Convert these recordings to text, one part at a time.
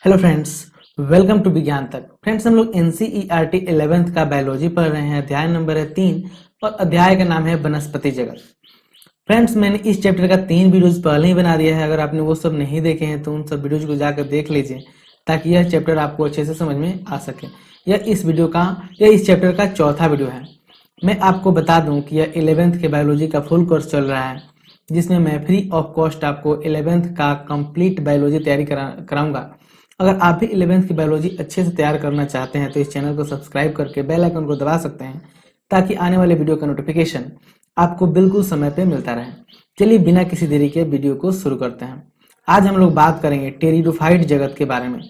Hello friends, welcome to विज्ञान तक। Friends, हम लोग NCERT 11th का बायोलॉजी पढ़ रहे हैं। अध्याय नंबर है 3 और अध्याय का नाम है वनस्पति जगत। फ्रेंड्स, मैंने इस चैप्टर का 3 वीडियोज पहले ही बना दिया है। अगर आपने वो सब नहीं देखे हैं तो उन सब वीडियोज को जाकर देख लीजिए ताकि यह चैप्टर आपको अच्छे से समझ में आ सके। यह इस चैप्टर का चौथा वीडियो है। मैं आपको बता दूं कि यह 11th के बायोलॉजी का फुल कोर्स चल रहा है, जिसमें मैं फ्री ऑफ कॉस्ट आपको 11th का कंप्लीट बायोलॉजी तैयारी कराऊंगा। अगर आप भी 11th की बायोलॉजी अच्छे से तैयार करना चाहते हैं तो इस चैनल को सब्सक्राइब करके बेल आइकन को दबा सकते हैं ताकि आने वाले वीडियो का नोटिफिकेशन आपको बिल्कुल समय पे मिलता रहे। चलिए बिना किसी देरी के वीडियो को शुरू करते हैं। आज हम लोग बात करेंगे टेरिडोफाइट जगत के बारे में।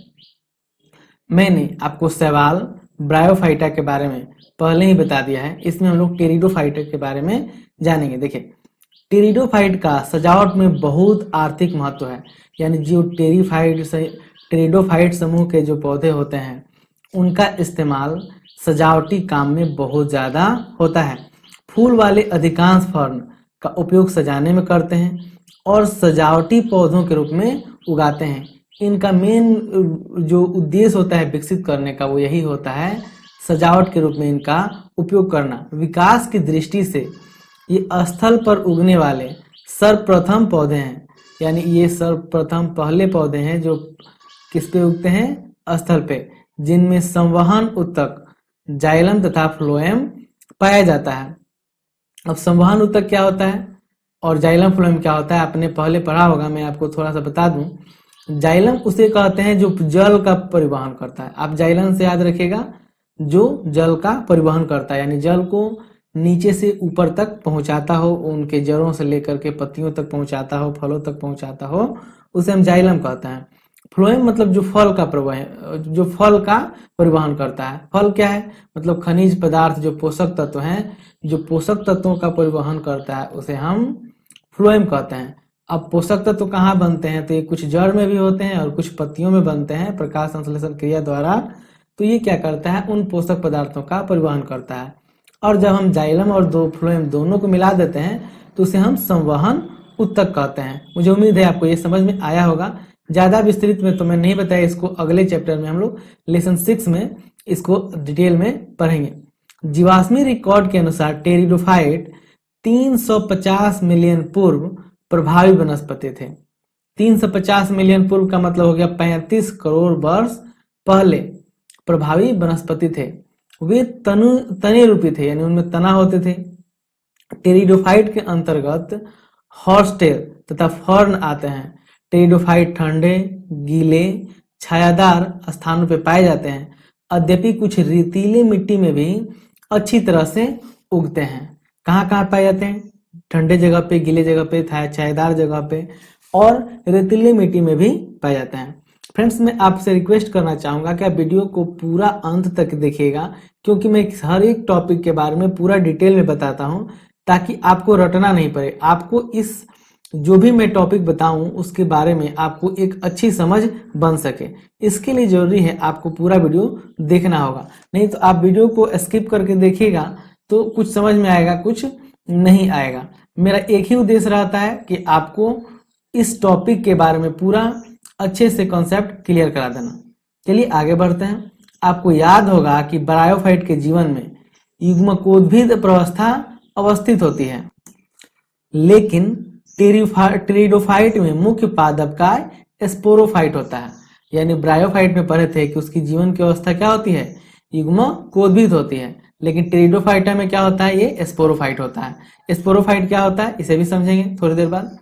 मैंने आपको शैवाल ब्रायोफाइटा के बारे में पहले ही बता दिया है। इसमें हम लोग टेरिडोफाइट के बारे में जानेंगे। देखिए, टेरिडोफाइट का सजावट में बहुत आर्थिक महत्व है। यानी जो टेरिडोफाइट समूह के जो पौधे होते हैं उनका इस्तेमाल सजावटी काम में बहुत ज़्यादा होता है। फूल वाले अधिकांश फर्न का उपयोग सजाने में करते हैं और सजावटी पौधों के रूप में उगाते हैं। इनका मेन जो उद्देश्य होता है विकसित करने का वो यही होता है सजावट के रूप में इनका उपयोग करना। विकास की दृष्टि से ये स्थल पर उगने वाले सर्वप्रथम पौधे हैं। यानी ये सर्वप्रथम पहले पौधे हैं जो किस पे उगते हैं, स्थल पे, जिनमें संवहन उत्तक, जाइलम तथा फ्लोएम पाया जाता है। अब संवहन उत्तक क्या होता है और जाइलम फ्लोएम क्या होता है आपने पहले पढ़ा होगा। मैं आपको थोड़ा सा बता दूं। जाइलम उसे कहते हैं जो जल का परिवहन करता है। आप जाइलम से याद रखिएगा, जो जल का परिवहन करता है, यानी जल को नीचे से ऊपर तक पहुंचाता हो, उनके जड़ों से लेकर के पत्तियों तक पहुंचाता हो, फलों तक पहुंचाता हो, उसे हम जाइलम कहते हैं। फ्लोएम मतलब जो फल का परिवहन करता है। फल क्या है, मतलब खनिज पदार्थ, जो पोषक तत्व हैं, जो पोषक तत्वों का परिवहन करता है उसे हम फ्लोएम कहते हैं। अब पोषक तत्व कहाँ बनते हैं, तो ये कुछ जड़ में भी होते हैं और कुछ पत्तियों में बनते हैं प्रकाश संश्लेषण क्रिया द्वारा। तो ये क्या करता है, उन पोषक पदार्थों का परिवहन करता है। और जब हम जाइलम और फ्लोएम दोनों को मिला देते हैं तो उसे हम संवहन उत्तक कहते हैं। मुझे उम्मीद है आपको ये समझ में आया होगा। ज्यादा विस्तृत में तो मैं नहीं बताया, इसको अगले चैप्टर में हम लोग लेसन 6 में इसको डिटेल में पढ़ेंगे। जीवाश्मी रिकॉर्ड के अनुसार टेरिडोफाइट 350 मिलियन पूर्व प्रभावी वनस्पति थे। 350 मिलियन पूर्व का मतलब हो गया 35 करोड़ वर्ष पहले प्रभावी वनस्पति थे। वे तने रूपी थे, यानी उनमें तना होते थे। टेरिडोफाइट के अंतर्गत हॉर्सटेल तथा फर्न आते हैं। टेरिडोफाइट ठंडे, गीले, छायादार स्थानों पर पाए जाते हैं। यद्यपि कुछ रेतीले मिट्टी में भी अच्छी तरह से उगते हैं। कहाँ कहाँ पाए जाते हैं, ठंडे जगह पे, गीले जगह पे, छायादार जगह पे और रेतीले मिट्टी में भी पाए जाते हैं। फ्रेंड्स, मैं आपसे रिक्वेस्ट करना चाहूंगा कि आप वीडियो को पूरा अंत तक देखिएगा, क्योंकि मैं हर एक टॉपिक के बारे में पूरा डिटेल में बताता हूं ताकि आपको रटना नहीं पड़े। आपको इस जो भी मैं टॉपिक बताऊं उसके बारे में आपको एक अच्छी समझ बन सके। इसके लिए जरूरी है आपको पूरा वीडियो देखना होगा। नहीं तो आप वीडियो को स्किप करके देखिएगा तो कुछ समझ में आएगा, कुछ नहीं आएगा। मेरा एक ही उद्देश्य रहता है कि आपको इस टॉपिक के बारे में पूरा अच्छे से कॉन्सेप्ट क्लियर करा देना। चलिए आगे बढ़ते हैं। आपको याद होगा कि ब्रायोफाइट के जीवन में युग्मकोद्भिद प्रवस्था अवस्थित होती है, लेकिन टेरिडोफाइट में मुख्य पादप का स्पोरोफाइट होता है। यानी ब्रायोफाइट में पढ़े थे कि उसकी जीवन की अवस्था क्या होती है, युग्मकोद्भिद होती है, लेकिन टेरिडोफाइटा में क्या होता है, ये स्पोरोफाइट होता है। स्पोरोफाइट क्या होता है इसे भी समझेंगे थोड़ी देर बाद,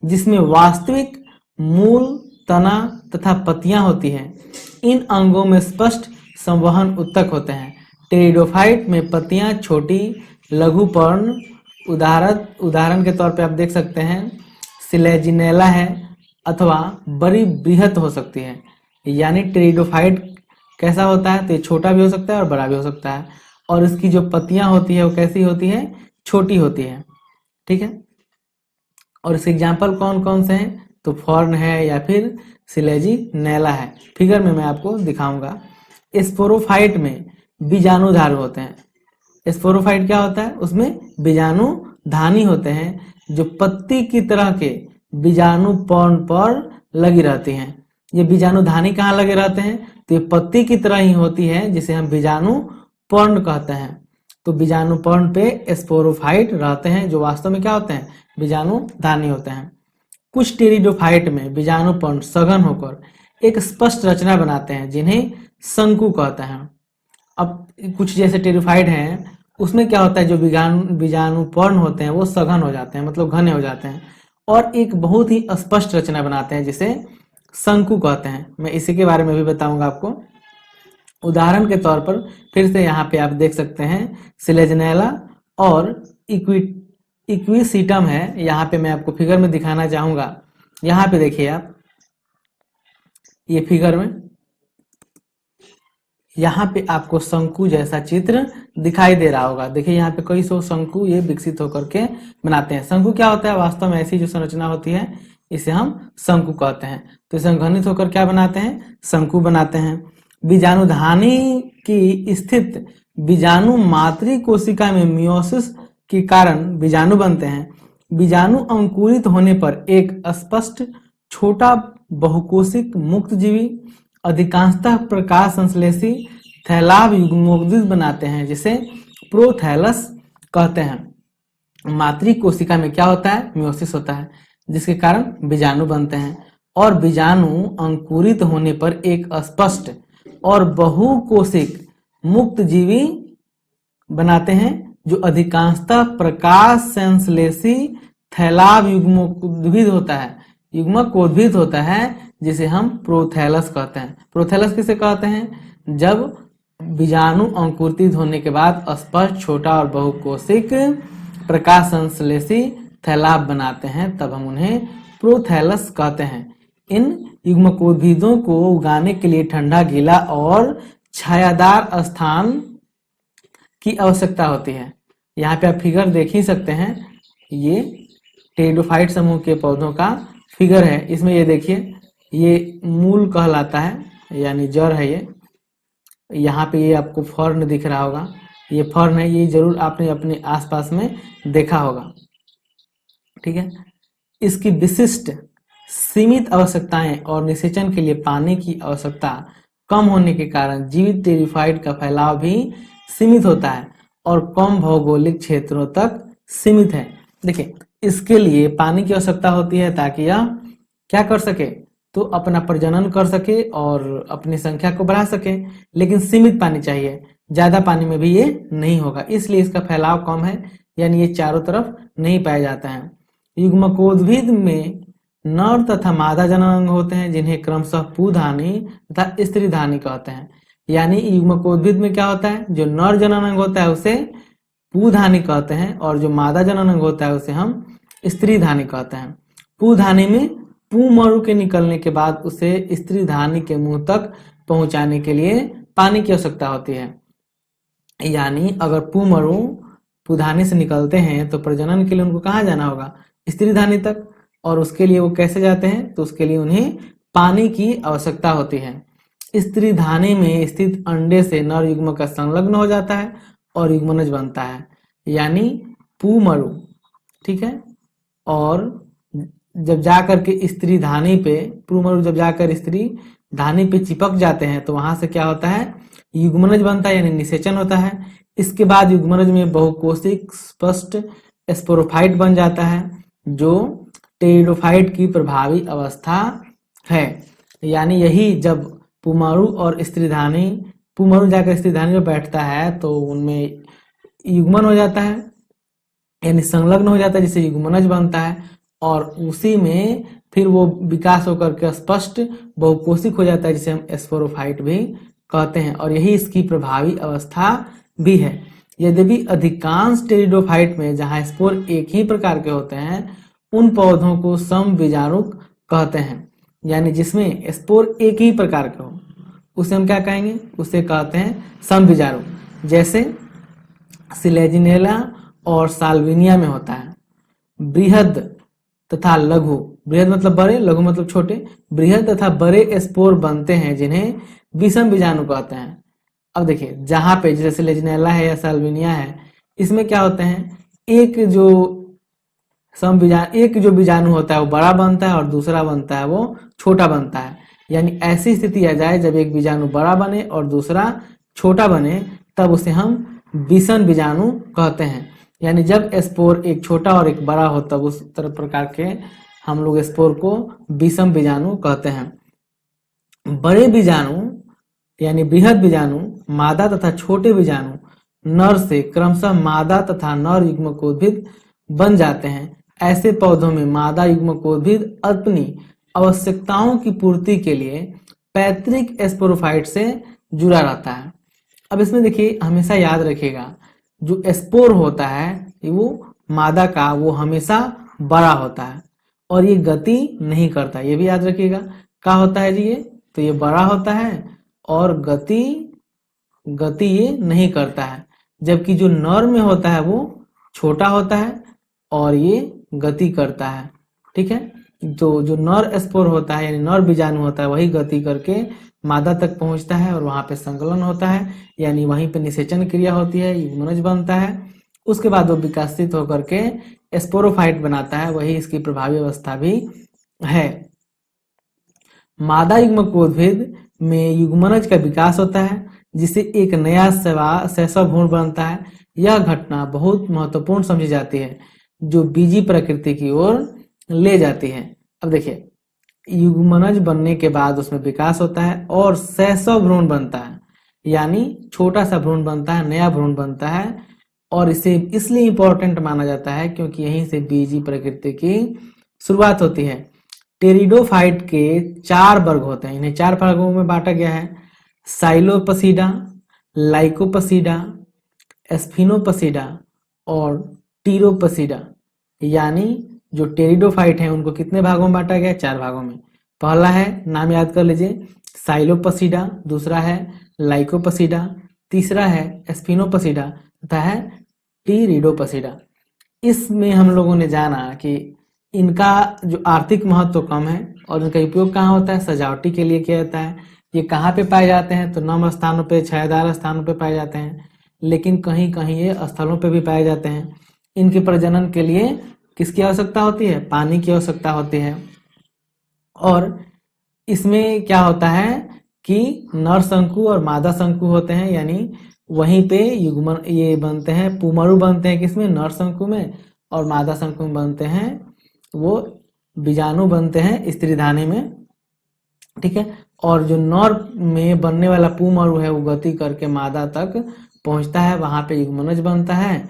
जिसमें वास्तविक मूल, तना तथा पत्तियां होती हैं। इन अंगों में स्पष्ट संवहन उत्तक होते हैं। टेरिडोफाइट में पत्तियां छोटी, लघु पर्ण, उदाहरण के तौर पे आप देख सकते हैं सिलेजिनेला है, अथवा बड़ी बृहत हो सकती है। यानी टेरिडोफाइट कैसा होता है, तो ये छोटा भी हो सकता है और बड़ा भी हो सकता है। और इसकी जो पत्तियां होती है वो कैसी होती है, छोटी होती है। ठीक है, और इसके एग्जाम्पल कौन कौन से हैं, तो फॉर्न है या फिर सिलेजिनेला है। फिगर में मैं आपको दिखाऊंगा। स्पोरोफाइट में बीजाणुधारी होते हैं। स्पोरोफाइट क्या होता है, उसमें बीजाणुधानी होते हैं जो पत्ती की तरह के बीजाणु पर्ण पर लगी रहती हैं। ये बीजाणुधानी कहाँ लगे रहते हैं? तो ये पत्ती की तरह ही होती है, जिसे हम बीजाणु पर्ण कहते हैं। तो बीजाणु पर्ण पे स्पोरोफाइट रहते हैं, जो वास्तव में क्या होते हैं? बीजाणुधानी होते हैं। कुछ टेरिडोफाइट में बीजाणु पर्ण सघन होकर एक स्पष्ट रचना बनाते हैं, जिन्हें शंकु कहते हैं। अब कुछ जैसे टेरिडोफाइट हैं, उसमें क्या होता है, जो बीजाणु पर्ण होते हैं वो सघन हो जाते हैं, मतलब घने हो जाते हैं, और एक बहुत ही स्पष्ट रचना बनाते हैं, जिसे शंकु कहते हैं। मैं इसी के बारे में भी बताऊंगा आपको। उदाहरण के तौर पर फिर से यहाँ पे आप देख सकते हैं सिलेजनेला और इक्विसीटम है। यहाँ पे मैं आपको फिगर में दिखाना चाहूंगा। यहाँ पे देखिए आप, ये फिगर में यहाँ पे आपको शंकु जैसा चित्र दिखाई दे रहा होगा। देखिए यहाँ पे कई सौ शंकु ये विकसित होकर के बनाते हैं। शंकु क्या होता है? वास्तव में ऐसी जो संरचना होती है इसे हम शंकु कहते हैं। तो इसे घनित होकर क्या बनाते हैं? शंकु बनाते हैं। बीजाणुधानी की स्थित बीजाणु मातृ कोशिका में मियोसिस के कारण बीजाणु बनते हैं। बीजाणु अंकुरित होने पर एक स्पष्ट छोटा बहुकोशिक मुक्तजीवी अधिकांशतः प्रकाश संश्लेषी थैलाभ युग्मोद्भिद बनाते हैं, जिसे प्रोथैलस कहते हैं। मातृ कोशिका में क्या होता है? मियोसिस होता है, जिसके कारण बीजाणु बनते हैं। और बीजाणु अंकुरित होने पर एक स्पष्ट और बहुकोशिक मुक्तजीवी बनाते हैं, जो अधिकांशतः प्रकाश संश्लेषी थैलाभ युग्मोद्भिद होता है, युग्मकोद्भिद होता है, जिसे हम प्रोथैलस कहते हैं। प्रोथैलस किसे कहते हैं? जब बीजाणु अंकुरित होने के बाद स्पष्ट छोटा और बहुकोशिक प्रकाश संश्लेषी थैलाभ बनाते हैं, तब हम उन्हें प्रोथैलस कहते हैं। इन युग्मकोद्भिदों को उगाने के लिए ठंडा, गीला और छायादार स्थान की आवश्यकता होती है। यहाँ पे आप फिगर देख ही सकते हैं, ये टेरिडोफाइट समूह के पौधों का फिगर है। इसमें ये देखिए, ये मूल कहलाता है, यानी जड़ है ये। यहाँ पे ये आपको फर्न दिख रहा होगा, ये फर्न है, ये जरूर आपने अपने आसपास में देखा होगा। ठीक है। इसकी विशिष्ट सीमित आवश्यकताएं और निषेचन के लिए पानी की आवश्यकता कम होने के कारण जीवित टेरिडोफाइट का फैलाव भी सीमित होता है और कम भौगोलिक क्षेत्रों तक सीमित है। देखिए, इसके लिए पानी की आवश्यकता होती है ताकि यह क्या कर सके? तो अपना प्रजनन कर सके और अपनी संख्या को बढ़ा सके, लेकिन सीमित पानी चाहिए। ज्यादा पानी में भी ये नहीं होगा, इसलिए इसका फैलाव कम है, यानी ये चारों तरफ नहीं पाया जाता है। युग्मकोद्भिद में नर तथा मादा जननांग होते हैं, जिन्हें क्रमशः पुधानी तथा स्त्रीधानी कहते हैं। यानी युग्मकोद्भिद में क्या होता है? जो नर जननांग होता है उसे पुधानी कहते हैं, और जो मादा जननांग होता है उसे हम स्त्रीधानी कहते हैं। पुधानी में पुमरु के निकलने के बाद उसे स्त्रीधानी के मुंह तक पहुंचाने के लिए पानी की आवश्यकता होती है। यानी अगर पुमरु पुधानी से निकलते हैं तो प्रजनन के लिए उनको कहाँ जाना होगा? स्त्रीधानी तक। और उसके लिए वो कैसे जाते हैं? तो उसके लिए उन्हें पानी की आवश्यकता होती है। स्त्रीधानी में स्थित अंडे से नर युग्म का संलग्न हो जाता है और युग्मनज बनता है, यानी पुमरु। ठीक है। और जब जाकर के स्त्री धानी पे, पुमरु जब जाकर स्त्री धानी पे चिपक जाते हैं तो वहां से क्या होता है? युग्मनज बनता है, यानी निषेचन होता है। इसके बाद युग्मनज में बहुकोशिक स्पष्ट स्पोरोफाइट बन जाता है, जो टेरिडोफाइट की प्रभावी अवस्था है। यानी यही जब पुमरु और स्त्रीधानी, पुमरु जाकर स्त्रीधानी में बैठता है तो उनमें युग्मन हो जाता है, यानी संलग्न हो जाता है, जिससे युग्मनज बनता है, और उसी में फिर वो विकास होकर के स्पष्ट बहुकोशिक हो जाता है, जिसे हम स्पोरोफाइट भी कहते हैं। और यही इसकी प्रभावी अवस्था भी है। यद्यपि अधिकांश टेरिडोफाइट में जहां स्पोर एक ही प्रकार के होते हैं, उन पौधों को समबीजाणुक कहते हैं। यानी जिसमें स्पोर एक ही प्रकार के हो, उसे हम क्या कहेंगे? उसे कहते हैं समबीजाणुक। जैसे सिलेजिनेला और साल्विनिया में होता है। बृहद तथा लघु, बृहद मतलब बड़े, लघु मतलब छोटे, बृहद तथा बड़े स्पोर बनते हैं, जिन्हें विषम बीजाणु कहते हैं। अब देखिए, जहां पे जैसे सिलेजिनेला है या साल्विनिया है, इसमें क्या होते हैं? एक जो बीजाणु होता है वो बड़ा बनता है और दूसरा बनता है वो छोटा बनता है। यानी ऐसी स्थिति आ जाए जब एक बीजाणु बड़ा बने और दूसरा छोटा बने, तब उसे हम विषम बीजाणु कहते हैं। यानी जब स्पोर एक छोटा और एक बड़ा हो तब उस तरह प्रकार के हम लोग स्पोर को विषम बीजाणु कहते हैं। बड़े बीजाणु यानी बृहद बीजाणु मादा तथा छोटे बीजाणु नर से क्रमशः मादा तथा नर युग्मकोद्भिद बन जाते हैं। ऐसे पौधों में मादा युग्मकोद्भिद अपनी आवश्यकताओं की पूर्ति के लिए पैतृक स्पोरोफाइट से जुड़ा रहता है। अब इसमें देखिए हमेशा याद रखिएगा, जो स्पोर होता है वो मादा का वो हमेशा बड़ा होता है और ये गति नहीं करता, ये भी याद रखिएगा। क्या होता है जी? ये तो ये बड़ा होता है और गति ये नहीं करता है, जबकि जो नर में होता है वो छोटा होता है और ये गति करता है। ठीक है, तो जो नर स्पोर होता है यानी नर बीजाणु होता है वही गति करके मादा तक पहुंचता है और वहां पे संकलन होता है, यानी वहीं पे निषेचन क्रिया होती है, युग्मनज बनता है। उसके बाद वो विकसित होकर के स्पोरोफाइट बनाता है, वही इसकी प्रभावी अवस्था भी है। मादा युग्मकोद्भिद में युग्मनज का विकास होता है जिससे एक नया शैशव भ्रूण बनता है। यह घटना बहुत महत्वपूर्ण समझी जाती है जो बीजी प्रकृति की ओर ले जाती है। अब देखिए युग्मनज बनने के बाद उसमें विकास होता है और शैशव भ्रूण बनता है, यानी छोटा सा भ्रूण बनता है, नया भ्रूण बनता है। और इसे इसलिए इंपॉर्टेंट माना जाता है क्योंकि यहीं से बीजी प्रकृति की शुरुआत होती है। टेरिडोफाइट के 4 वर्ग होते हैं, इन्हें 4 वर्गों में बांटा गया है। साइलोपसीडा, लाइकोपसीडा, एस्फिनोपसीडा और टीरोपसीडा। यानी जो टेरिडोफाइट हैं उनको कितने भागों में बांटा गया है? 4 भागों में। पहला है, नाम याद कर लीजिए, साइलोपसीडा, दूसरा है लाइकोपसीडा, तीसरा है एस्फिनोपसीडा तथा है टीरिडोपसीडा। इसमें हम लोगों ने जाना कि इनका जो आर्थिक महत्व कम है और इनका उपयोग कहाँ होता है? सजावटी के लिए किया जाता है। ये कहाँ पे पाए जाते हैं? तो नम स्थानों पे, छायादार स्थानों पे पाए जाते हैं, लेकिन कहीं कहीं ये स्थलों पे भी पाए जाते हैं। इनके प्रजनन के लिए किसकी आवश्यकता होती है? पानी की आवश्यकता होती है। और इसमें क्या होता है कि नर शंकु और मादा शंकु होते हैं, यानी वहीं पे युग्मन ये बनते हैं, पुमरु बनते हैं किसमें? नर शंकु में, और मादा शंकु में बनते हैं वो बीजाणु बनते हैं स्त्रीधानी में। ठीक है, और जो नर में बनने वाला पुमरु है वो गति करके मादा तक पहुंचता है, वहां पे युग्मनज बनता है।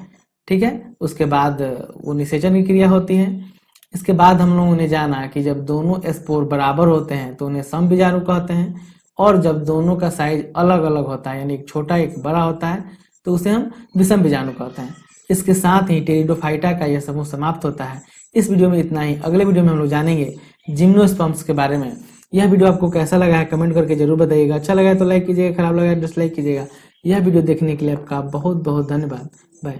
ठीक है, उसके बाद वो निषेचन की क्रिया होती है। इसके बाद हम लोगों ने जाना कि जब दोनों स्पोर बराबर होते हैं तो उन्हें सम बीजाणु कहते हैं, और जब दोनों का साइज अलग अलग होता है यानी एक छोटा एक बड़ा होता है तो उसे हम विषम बीजाणु कहते हैं। इसके साथ ही टेरिडोफाइटा का यह समूह समाप्त होता है। इस वीडियो में इतना ही। अगले वीडियो में हम लोग जानेंगे जिम्नोस्पर्म्स के बारे में। यह वीडियो आपको कैसा लगा है कमेंट करके जरूर बताइएगा। अच्छा लगा तो लाइक कीजिएगा, खराब लगा डिसलाइक कीजिएगा। यह वीडियो देखने के लिए आपका बहुत बहुत धन्यवाद। बाय।